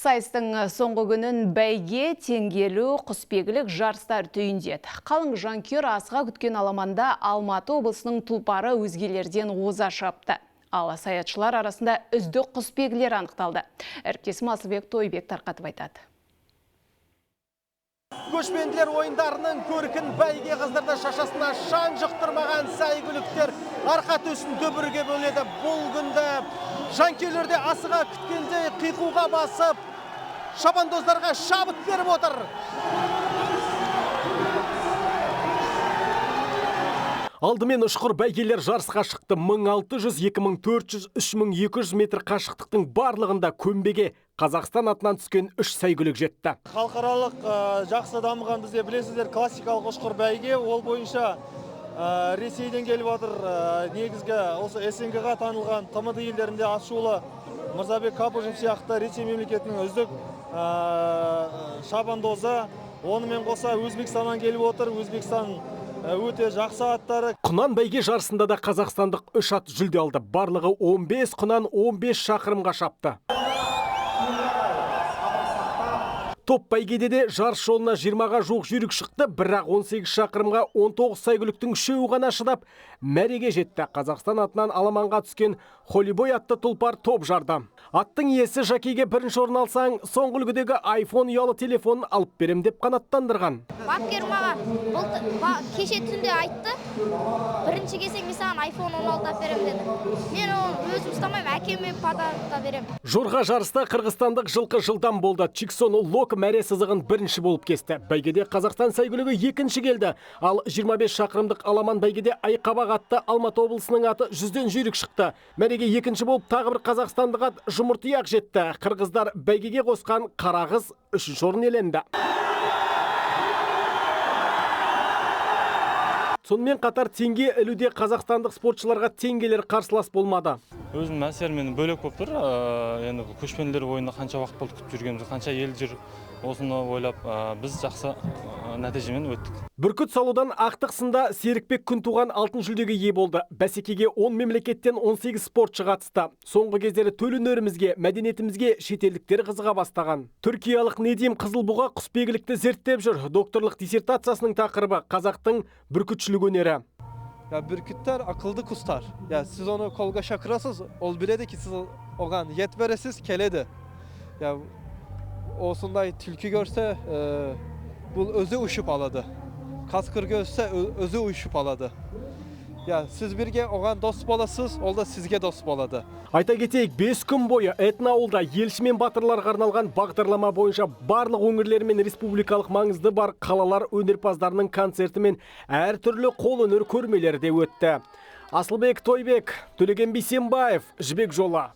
Сайыстың соңғы күнін бәйге, теңгелу, құсбегілік жарыстар түйіндеді. Қалың жанкүйер асыға күткен аламанда Алматы облысының тұлпары өзгелерден оза шапты. Ал саятшылар арасында үздік құсбегілер анықталды. Әріптесім Асылбек Тойбек тарқатып айтады. Көшпенділер ойындарының көркін бәйге қыздырды, шашасына шаң жұқтырмаған сәйгүліктер арқа төсін дүбірге бөледі. Бұл күнді жанкүйерлерде асыға күткендей қиқуға басып, шабандоздарға шабыт беріп отыр. Алдымен ұшқыр бәйгелер жарысқа шықты. 1600, 2400, 3200 метр қашықтықтың барлығында көмбеге Қазақстан атынан түскен 3 сәйгүлік жетті. Халықаралық жақсы дамыған бізде білесіздер классикалық ұшқыр бәйге, ол бойынша Ресейден келіп отыр. Негізгі осы СНГ-ға танылған ТМД елдерінде ашулы Мырзабек Капужин сияқты Ресей мемлекетінің үздік шабандозы. Онымен қоса Өзбекстаннан келіп отыр. Өзбекстан өте жақсы аттары. Құнан бәйге жарысында да қазақстандық 3 ат жүлде алды. Барлығы 15 құнан 15 шақырымға шапты. Топ бәйгеде де жарыс жолына 20-ға жуық жүйрік шықты, бірақ 18 шақырымға 19 сәйгүліктің 3-і ғана шыдап мәреге жетті. Қазақстан атынан аламанға түскен Холибой атты тұлпар топ жарды. Аттың иесі жакейге бірінші орын алсаң, соңғы үлгідегі iPhone ұялы телефонын алып берем деп қанаттандырған. Бапкер маған кеше түнде айтты, бірінші келсең мен саған iPhone 16 берем деді. Мен оны өзім ұстамаймын, әкеме подарокта берем. Жорға жарыста қырғызстандық жылқы жылдам болды. Чиксон Лок мәре сызығын бірінші болып кесті. Бәйгеде Қазақстан сәйгүлігі екінші келді. Ал 25 шақырымдық аламан бәйгеде Айқабақ атты Алматы облысының аты 100-ден жүйрік шықты. Мәреге екінші болып тағы бір қазақстандық ат Жұмыртияқ жетті. Қырғыздар бәйгеге қосқан Қарағыз 3-ші орын иеленді. Сонымен қатар теңге ілуде қазақстандық спортшыларға теңгелер қарсылас болмады. Өзім әсермен бөлек болып тұр. Енді көшпенділер ойында қанша уақыт болды күтіп жүргеніміз, қанша ел жүр, осыны ойлап, біз жақсы нәтижемен өттік. Бүркіт салудан ақтық сында Серікбек Күнтуған алтын жүлдеге ие болды. Бәсекеге 10 мемлекеттен 18 спортшы қатысты. Соңғы кездері төл өнерімізге, мәдениетімізге шетелдіктер қызыға бастаған. Түркиялық Недим Қызылбұға құсбегілікті зерттеп жүр. Докторлық диссертациясының тақырыбы қазақтың бүркітшілік өнері. Бүрkütler akıllı kustar. Siz onu kolga şakırasız, ol biledi ki siz oğan yet veresiz keledi. Olsunday tilki görse bu özü uşup aladı. Kaskır görse özü uşup aladı. Siz birge oğan dost bolasız, ol da sizge dost boladı. Айта кетейік, 5 күн бойы этноауылда елші мен батырларға арналған бағдарлама бойынша барлық өңірлер мен республикалық маңызды бар қалалар өнерпаздарының концерті мен әртүрлі қол өнер көрмелері де өтті. Асылбек Тойбек, Төлеген Бейсенбаев, Жібек Жолы.